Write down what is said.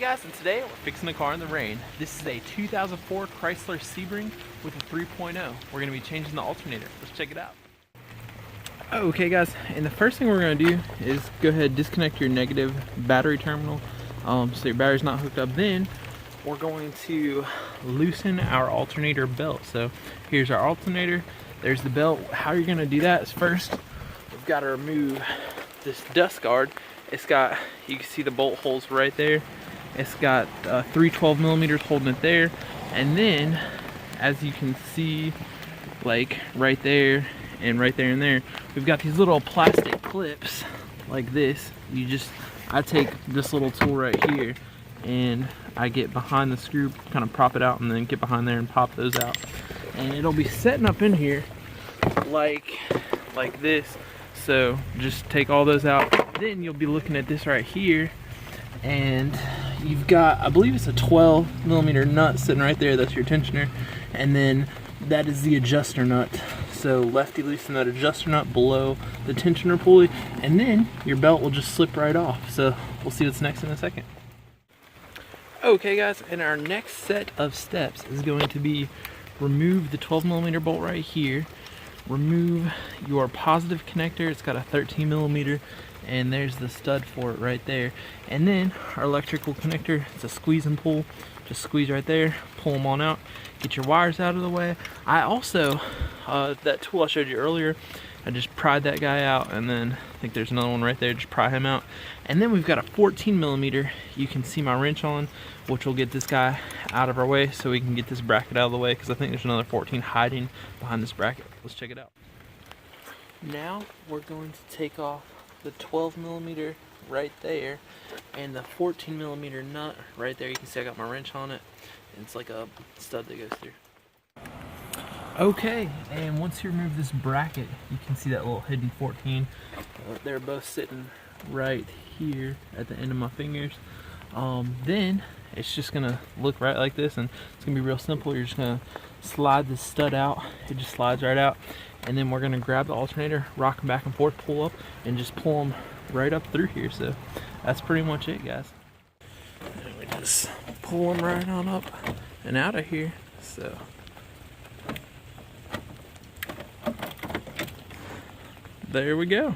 Guys, and today we're fixing a car in the rain. This is a 2004 Chrysler Sebring with a 3.0. We're going to be changing the alternator. Let's check it out. Okay guys, and the first thing we're going to do is go ahead and disconnect your negative battery terminal so your battery's not hooked up. Then we're going to loosen our alternator belt. So here's our alternator, there's the belt. How you're going to do that is first we've got to remove this dust guard. It's got, you can see the bolt holes right there. It's got 312mm holding it there, and then as you can see, like right there and right there and there, we've got these little plastic clips like this. I take this little tool right here and I get behind the screw, kind of prop it out, and then get behind there and pop those out, and it'll be setting up in here like this. So just take all those out. Then you'll be looking at this right here, and you've got, I believe it's a 12mm nut sitting right there. That's your tensioner, and then that is the adjuster nut. So lefty loosen that adjuster nut below the tensioner pulley, and then your belt will just slip right off. So we'll see what's next in a second. Okay guys, and our next set of steps is going to be remove the 12mm bolt right here, remove your positive connector. It's got a 13mm, and there's the stud for it right there. And then our electrical connector, it's a squeeze and pull. Just squeeze right there, pull them on out, get your wires out of the way. I also, that tool I showed you earlier, I just pried that guy out, and then I think there's another one right there, just pry him out. And then we've got a 14mm you can see my wrench on, which will get this guy out of our way so we can get this bracket out of the way, because I think there's another 14 hiding behind this bracket. Let's check it out. Now we're going to take off the 12mm right there and the 14mm nut right there. You can see I got my wrench on it, and it's like a stud that goes through. Okay, and once you remove this bracket, you can see that little hidden 14. They're both sitting right here at the end of my fingers. Then it's just gonna look right like this, and it's gonna be real simple. You're just gonna slide the stud out. It just slides right out, and then we're gonna grab the alternator, rock them back and forth, pull up, and just pull them right up through here. So that's pretty much it, guys. And we just pull them right on up and out of here. So there we go.